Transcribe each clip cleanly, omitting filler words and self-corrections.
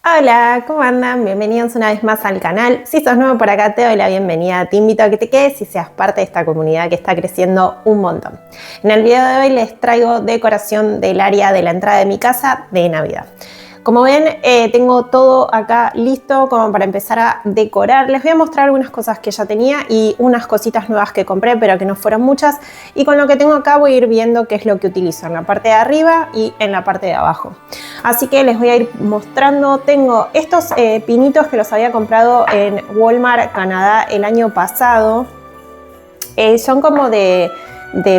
Hola, ¿cómo andan? Bienvenidos una vez más al canal. Si sos nuevo por acá, te doy la bienvenida. Te invito a que te quedes y seas parte de esta comunidad que está creciendo un montón. En el video de hoy les traigo decoración del área de la entrada de mi casa de Navidad. Como ven, tengo todo acá listo como para empezar a decorar. Les voy a mostrar algunas cosas que ya tenía y unas cositas nuevas que compré, pero que no fueron muchas. Y con lo que tengo acá voy a ir viendo qué es lo que utilizo en la parte de arriba y en la parte de abajo. Así que les voy a ir mostrando. Tengo estos pinitos que los había comprado en Walmart, Canadá, el año pasado. Son como de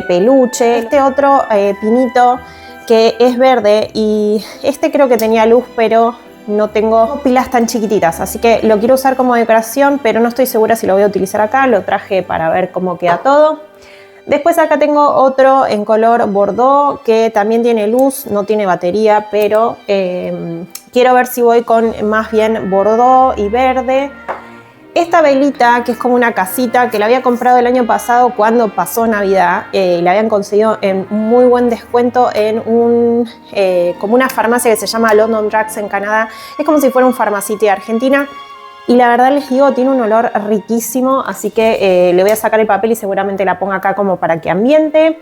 peluche. Este otro pinito que es verde y este creo que tenía luz, pero no tengo pilas tan chiquititas, así que lo quiero usar como decoración, pero no estoy segura si lo voy a utilizar acá. Lo traje para ver cómo queda todo. Después acá tengo otro en color bordeaux que también tiene luz, no tiene batería, pero quiero ver si voy con más bien bordeaux y verde. Esta velita, que es como una casita, que la había comprado el año pasado cuando pasó Navidad, la habían conseguido en muy buen descuento en como una farmacia que se llama London Drugs en Canadá. Es como si fuera un Pharmacity de Argentina. Y la verdad les digo, tiene un olor riquísimo, así que le voy a sacar el papel y seguramente la ponga acá como para que ambiente.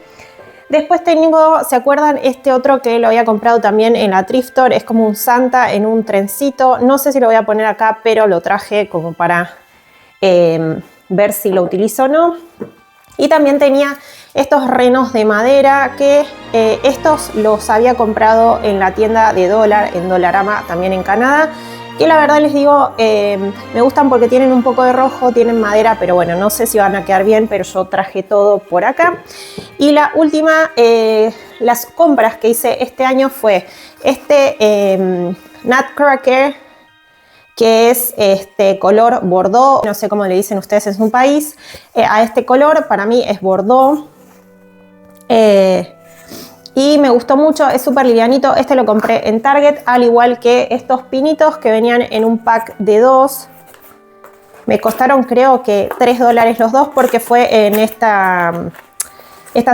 Después tengo, ¿se acuerdan? Este otro que lo había comprado también en la Thrift Store, es como un Santa en un trencito. No sé si lo voy a poner acá, pero lo traje como para ver si lo utilizo o no. Y también tenía estos renos de madera que estos los había comprado en la tienda de dólar, en Dollarama, también en Canadá. Que la verdad les digo, me gustan porque tienen un poco de rojo, tienen madera, pero bueno, no sé si van a quedar bien, pero yo traje todo por acá. Y la última, las compras que hice este año fue este Nutcracker, que es este color bordeaux, no sé cómo le dicen ustedes en su país, a este color, para mí es bordeaux. Y me gustó mucho, es súper livianito. Este lo compré en Target, al igual que estos pinitos que venían en un pack de 2. Me costaron creo que $3 los dos porque fue en esta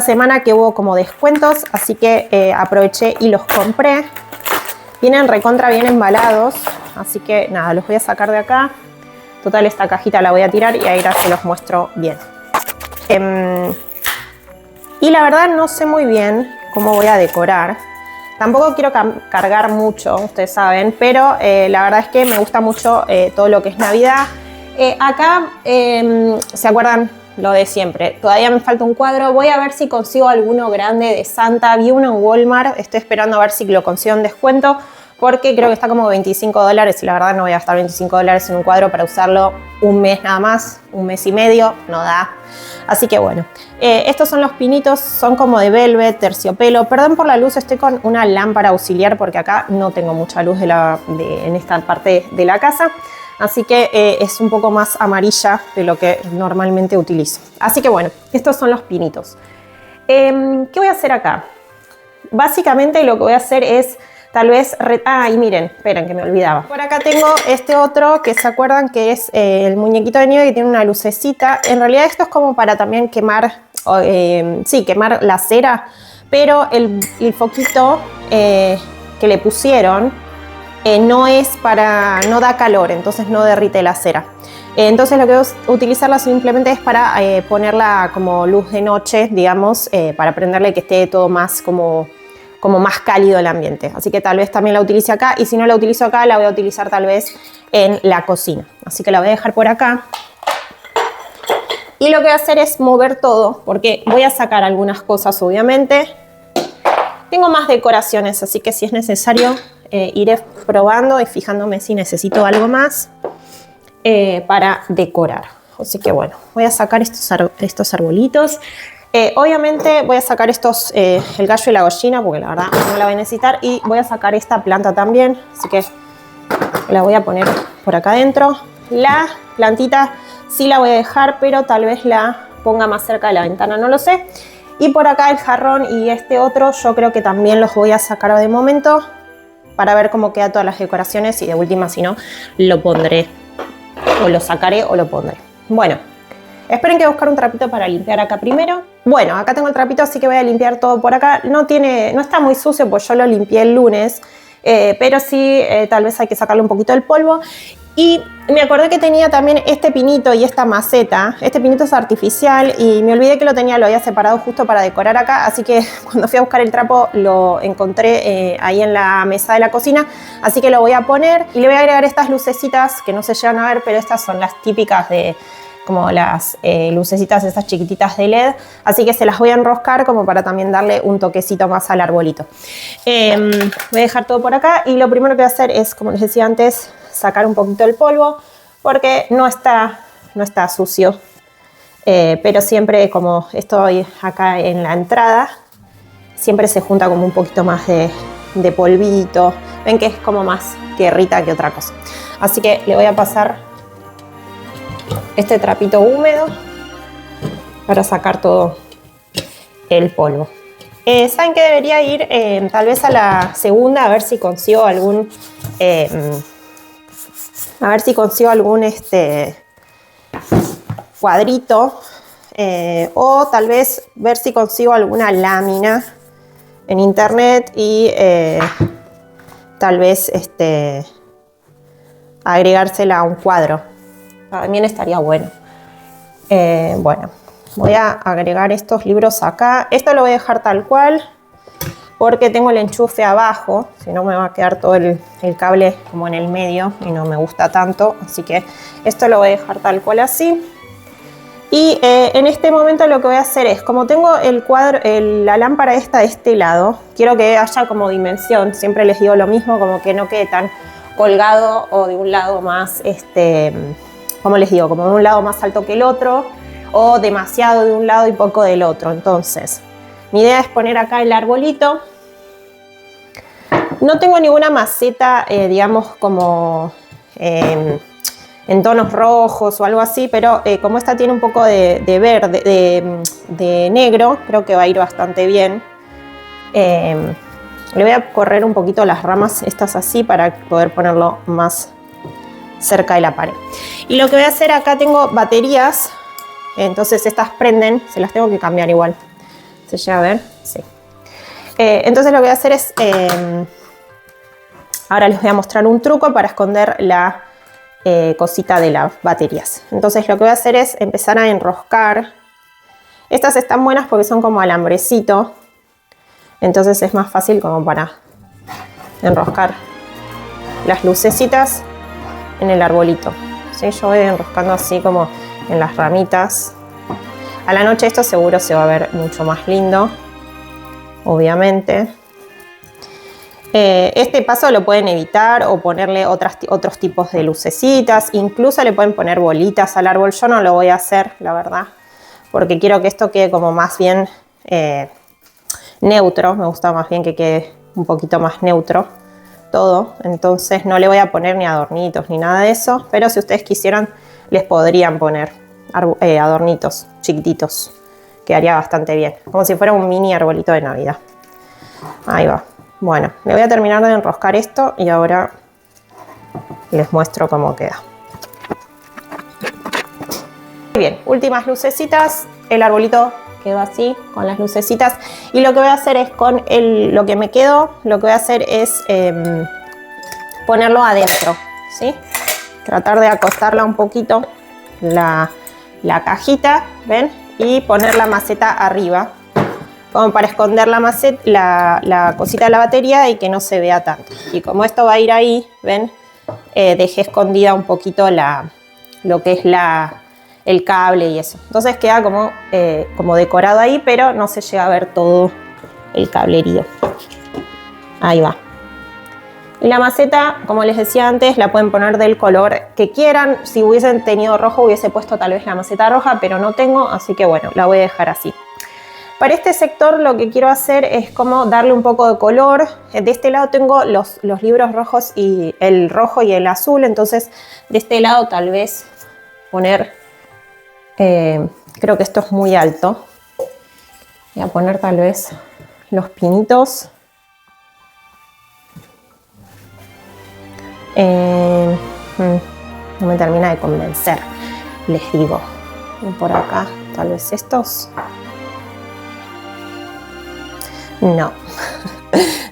semana que hubo como descuentos. Así que aproveché y los compré. Vienen recontra bien embalados, así que nada, los voy a sacar de acá. Total, esta cajita la voy a tirar y ahí ya se los muestro bien. Y la verdad no sé muy bien cómo voy a decorar. Tampoco quiero cargar mucho, ustedes saben, pero la verdad es que me gusta mucho todo lo que es Navidad. Acá, ¿se acuerdan? Lo de siempre. Todavía me falta un cuadro. Voy a ver si consigo alguno grande de Santa. Vi uno en Walmart. Estoy esperando a ver si lo consigo en descuento, porque creo que está como $25 y la verdad no voy a gastar $25 en un cuadro para usarlo un mes nada más, un mes y medio, no da. Así que bueno, estos son los pinitos, son como de velvet, terciopelo. Perdón por la luz, estoy con una lámpara auxiliar porque acá no tengo mucha luz en esta parte de la casa. Así que es un poco más amarilla de lo que normalmente utilizo. Así que bueno, estos son los pinitos. ¿Qué voy a hacer acá? Básicamente lo que voy a hacer es tal vez... y miren, esperen que me olvidaba. Por acá tengo este otro que se acuerdan que es el muñequito de nieve que tiene una lucecita. En realidad esto es como para también quemar, quemar la cera, pero el foquito que le pusieron no da calor, entonces no derrite la cera. Entonces lo que voy a utilizarla simplemente es para ponerla como luz de noche, digamos, para prenderle que esté todo más como más cálido el ambiente. Así que tal vez también la utilice acá, y si no la utilizo acá, la voy a utilizar tal vez en la cocina. Así que la voy a dejar por acá. Y lo que voy a hacer es mover todo, porque voy a sacar algunas cosas, obviamente. Tengo más decoraciones, así que si es necesario, iré probando y fijándome si necesito algo más para decorar. Así que bueno, voy a sacar estos arbolitos. Obviamente voy a sacar el gallo y la gallina, porque la verdad no la voy a necesitar. Y voy a sacar esta planta también, así que la voy a poner por acá adentro. La plantita sí la voy a dejar, pero tal vez la ponga más cerca de la ventana, no lo sé. Y por acá el jarrón y este otro yo creo que también los voy a sacar de momento para ver cómo quedan todas las decoraciones, y de última, si no, lo pondré, o lo sacaré o lo pondré. Bueno, esperen que voy a buscar un trapito para limpiar acá primero. Bueno, acá tengo el trapito, así que voy a limpiar todo por acá. No está muy sucio, pues yo lo limpié el lunes. pero sí tal vez hay que sacarle un poquito el polvo. Y me acordé que tenía también este pinito y esta maceta. Este pinito es artificial y me olvidé que lo había separado justo para decorar acá, así que cuando fui a buscar el trapo lo encontré ahí en la mesa de la cocina, así que lo voy a poner y le voy a agregar estas lucecitas que no se llegan a ver, pero estas son las típicas de como las lucecitas estas chiquititas de LED, así que se las voy a enroscar como para también darle un toquecito más al arbolito. Voy a dejar todo por acá y lo primero que voy a hacer es, como les decía antes, sacar un poquito el polvo porque no está sucio, pero siempre como estoy acá en la entrada, siempre se junta como un poquito más de polvito. Ven que es como más tierrita que otra cosa. Así que le voy a pasar este trapito húmedo para sacar todo el polvo. ¿Saben qué? Debería ir tal vez a la segunda a ver si consigo algún cuadrito o tal vez ver si consigo alguna lámina en internet y tal vez agregársela a un cuadro. También estaría bueno. Bueno, voy a agregar estos libros acá. Esto lo voy a dejar tal cual porque tengo el enchufe abajo, si no me va a quedar todo el cable como en el medio y no me gusta tanto, así que esto lo voy a dejar tal cual así. Y en este momento lo que voy a hacer es, como tengo la lámpara esta de este lado, quiero que haya como dimensión, siempre les digo lo mismo, como que no quede tan colgado o de un lado más, como les digo, como de un lado más alto que el otro o demasiado de un lado y poco del otro. Entonces, mi idea es poner acá el arbolito. No tengo ninguna maceta, digamos, como en tonos rojos o algo así, pero como esta tiene un poco de verde, de negro, creo que va a ir bastante bien. Le voy a correr un poquito las ramas estas así para poder ponerlo más cerca de la pared. Y lo que voy a hacer acá, tengo baterías, entonces estas prenden, se las tengo que cambiar igual. ¿Se llega a ver? Sí. Entonces lo que voy a hacer es, ahora les voy a mostrar un truco para esconder la cosita de las baterías. Entonces lo que voy a hacer es empezar a enroscar. Estas están buenas porque son como alambrecito, entonces es más fácil como para enroscar las lucecitas en el arbolito. ¿Sí? Yo voy enroscando así como en las ramitas. A la noche esto seguro se va a ver mucho más lindo, obviamente. Este paso lo pueden evitar o ponerle otros tipos de lucecitas, incluso le pueden poner bolitas al árbol. Yo no lo voy a hacer, la verdad, porque quiero que esto quede como más bien neutro. Me gusta más bien que quede un poquito más neutro todo, entonces no le voy a poner ni adornitos ni nada de eso, pero si ustedes quisieran les podrían poner adornitos chiquititos, quedaría bastante bien, como si fuera un mini arbolito de Navidad. Ahí va. Bueno, me voy a terminar de enroscar esto y ahora les muestro cómo queda. Muy bien, últimas lucecitas, el arbolito quedó así con las lucecitas y lo que voy a hacer es con lo que me quedó, lo que voy a hacer es ponerlo adentro, ¿sí? Tratar de acostarla un poquito la cajita, ¿ven? Y poner la maceta arriba, como para esconder la maceta, la cosita de la batería y que no se vea tanto. Y como esto va a ir ahí, ¿ven? Dejé escondida un poquito lo que es el cable y eso. Entonces queda como decorado ahí, pero no se llega a ver todo el cablerío. Ahí va. Y la maceta, como les decía antes, la pueden poner del color que quieran. Si hubiesen tenido rojo, hubiese puesto tal vez la maceta roja, pero no tengo, así que bueno, la voy a dejar así. Para este sector lo que quiero hacer es como darle un poco de color. De este lado tengo los libros rojos y el rojo y el azul, entonces de este lado tal vez poner, creo que esto es muy alto. Voy a poner tal vez los pinitos. No me termina de convencer, les digo. Y por acá, tal vez estos. No,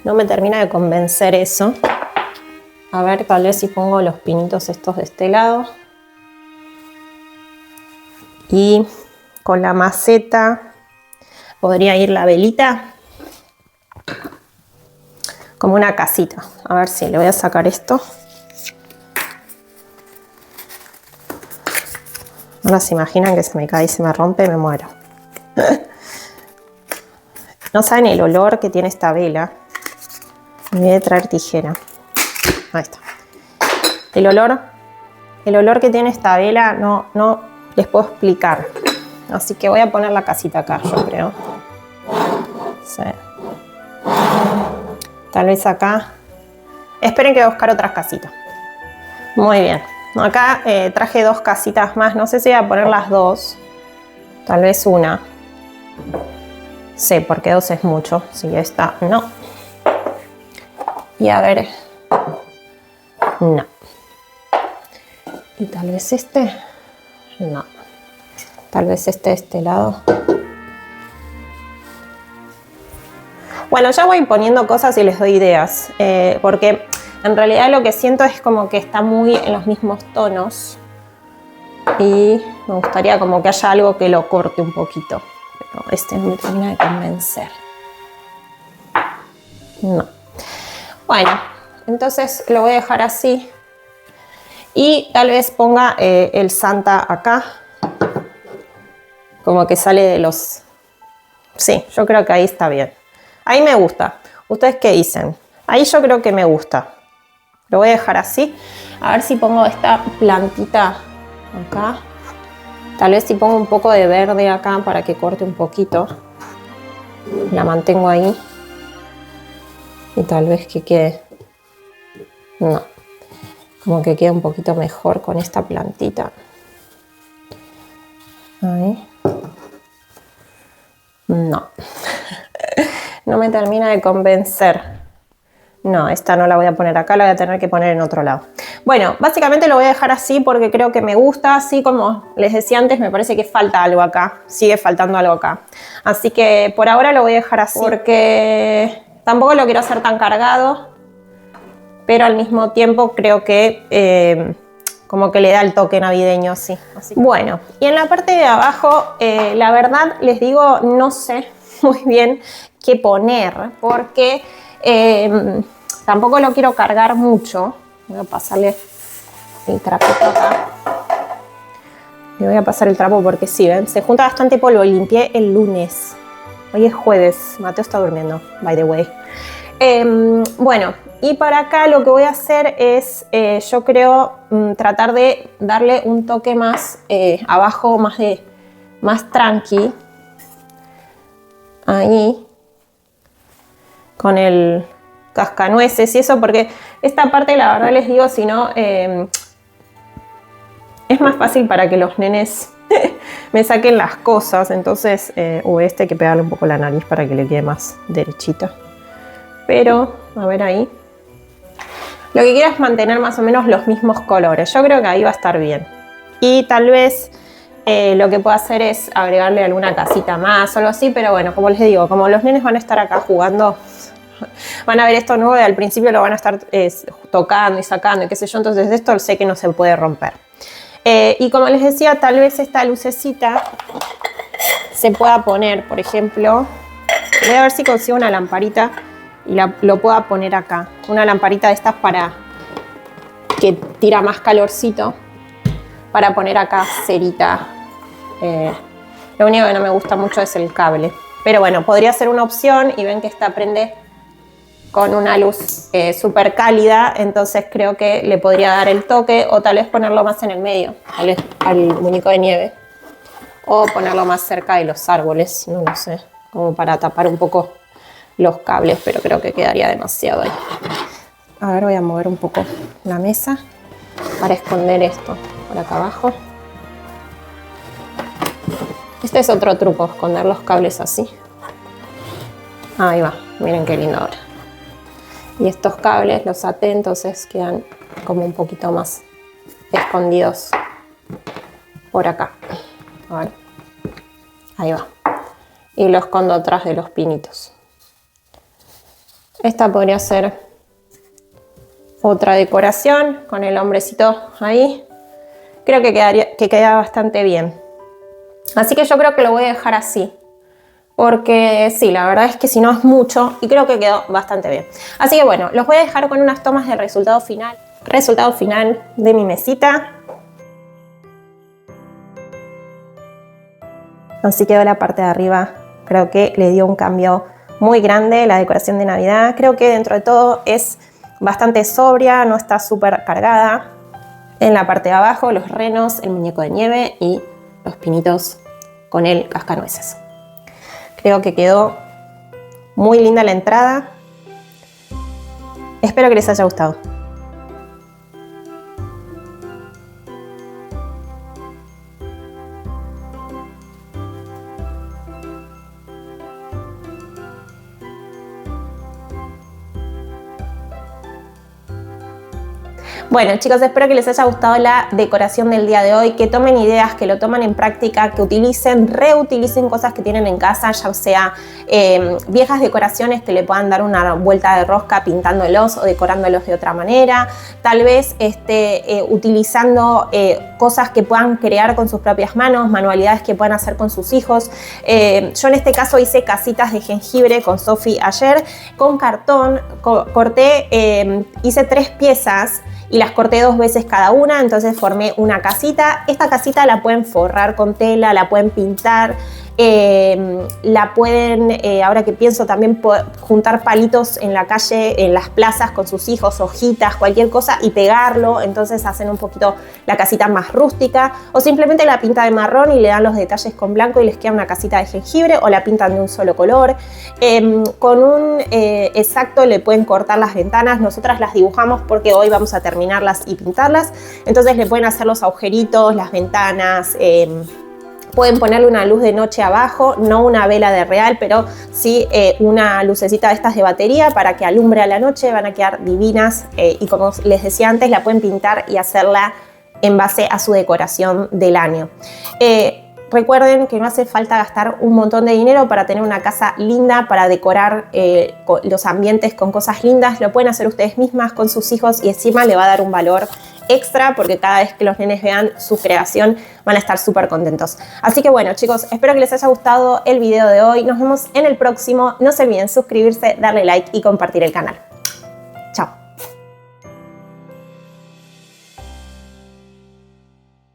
no me termina de convencer eso. A ver, tal vez si pongo los pinitos estos de este lado. Y con la maceta podría ir la velita como una casita. A ver si le voy a sacar esto. Ahora se imaginan que se me cae y se me rompe, me muero. No saben el olor que tiene esta vela. Me voy a traer tijera. Ahí está. El olor que tiene esta vela no les puedo explicar. Así que voy a poner la casita acá, yo creo. Sí. Tal vez acá. Esperen que voy a buscar otras casitas. Muy bien. Acá traje 2 casitas más. No sé si voy a poner las 2. Tal vez una. Sí, porque 2 es mucho. Si esta no. Y a ver. No. Y tal vez este. No. Tal vez este de este lado. Bueno, ya voy poniendo cosas y les doy ideas. Porque en realidad lo que siento es como que está muy en los mismos tonos. Y me gustaría como que haya algo que lo corte un poquito. Pero este no me termina de convencer. No. Bueno, entonces lo voy a dejar así. Y tal vez ponga el Santa acá. Como que sale de los... Sí, yo creo que ahí está bien. Ahí me gusta. ¿Ustedes qué dicen? Ahí yo creo que me gusta. Lo voy a dejar así. A ver si pongo esta plantita acá. Tal vez si pongo un poco de verde acá para que corte un poquito. La mantengo ahí. Y tal vez que quede... No. Como que quede un poquito mejor con esta plantita. Ahí. No. No me termina de convencer. No, esta no la voy a poner acá, la voy a tener que poner en otro lado. Bueno, básicamente lo voy a dejar así porque creo que me gusta. Así como les decía antes, me parece que falta algo acá. Sigue faltando algo acá. Así que por ahora lo voy a dejar así porque tampoco lo quiero hacer tan cargado. Pero al mismo tiempo creo que como que le da el toque navideño así. Bueno, y en la parte de abajo, la verdad les digo, no sé muy bien qué poner porque tampoco lo quiero cargar mucho. Voy a pasarle el trapito acá. Le voy a pasar el trapo porque sí, ¿ven? Se junta bastante polvo. Limpié el lunes. Hoy es jueves. Mateo está durmiendo, by the way. Bueno, y para acá lo que voy a hacer es, yo creo, tratar de darle un toque más abajo, más tranqui. Ahí. Con el cascanueces y eso, porque esta parte, la verdad les digo, si no, es más fácil para que los nenes me saquen las cosas. Entonces, este hay que pegarle un poco la nariz para que le quede más derechita. Pero, a ver ahí. Lo que quiero es mantener más o menos los mismos colores. Yo creo que ahí va a estar bien. Y tal vez lo que puedo hacer es agregarle alguna casita más o algo así. Pero bueno, como les digo, como los nenes van a estar acá jugando, van a ver esto nuevo y al principio lo van a estar tocando y sacando y qué sé yo. Entonces esto sé que no se puede romper. Y como les decía, tal vez esta lucecita se pueda poner, por ejemplo. Voy a ver si consigo una lamparita y lo pueda poner acá. Una lamparita de estas para que tira más calorcito. Para poner acá cerita. Lo único que no me gusta mucho es el cable. Pero bueno, podría ser una opción y ven que esta prende con una luz súper cálida. Entonces creo que le podría dar el toque o tal vez ponerlo más en el medio. Tal vez al muñeco de nieve. O ponerlo más cerca de los árboles. No lo sé. Como para tapar un poco los cables, pero creo que quedaría demasiado ahí. A ver, voy a mover un poco la mesa para esconder esto por acá abajo. Este es otro truco, esconder los cables así. Ahí va, miren qué lindo ahora. Y estos cables los até, entonces quedan como un poquito más escondidos por acá. A ver, ahí va. Y lo escondo atrás de los pinitos. Esta podría ser otra decoración con el hombrecito ahí. Creo que queda bastante bien. Así que yo creo que lo voy a dejar así. Porque sí, la verdad es que si no es mucho y creo que quedó bastante bien. Así que bueno, los voy a dejar con unas tomas del resultado final. Resultado final de mi mesita. Así quedó la parte de arriba. Creo que le dio un cambio muy grande la decoración de Navidad. Creo que dentro de todo es bastante sobria, no está súper cargada. En la parte de abajo los renos, el muñeco de nieve y los pinitos con el cascanueces. Creo que quedó muy linda la entrada. Espero que les haya gustado. Bueno chicos, espero que les haya gustado la decoración del día de hoy, que tomen ideas, que lo tomen en práctica, que utilicen, reutilicen cosas que tienen en casa, ya sea viejas decoraciones que le puedan dar una vuelta de rosca pintándolos o decorándolos de otra manera, tal vez utilizando cosas que puedan crear con sus propias manos, manualidades que puedan hacer con sus hijos. Yo en este caso hice casitas de jengibre con Sofi ayer, con cartón, corté, hice 3 piezas y las corté 2 veces cada una, entonces formé una casita. Esta casita la pueden forrar con tela, la pueden pintar, la pueden, ahora que pienso, también juntar palitos en la calle, en las plazas con sus hijos, hojitas, cualquier cosa y pegarlo, entonces hacen un poquito la casita más rústica, o simplemente la pinta de marrón y le dan los detalles con blanco y les queda una casita de jengibre, o la pintan de un solo color. Con un exacto le pueden cortar las ventanas, nosotras las dibujamos porque hoy vamos a terminarlas y pintarlas, entonces le pueden hacer los agujeritos, las ventanas. Pueden ponerle una luz de noche abajo, no una vela de real, pero sí una lucecita de estas de batería para que alumbre a la noche, van a quedar divinas y como les decía antes, la pueden pintar y hacerla en base a su decoración del año. Recuerden que no hace falta gastar un montón de dinero para tener una casa linda, para decorar los ambientes con cosas lindas. Lo pueden hacer ustedes mismas con sus hijos y encima le va a dar un valor extra porque cada vez que los nenes vean su creación van a estar súper contentos. Así que bueno chicos, espero que les haya gustado el video de hoy. Nos vemos en el próximo. No se olviden suscribirse, darle like y compartir el canal.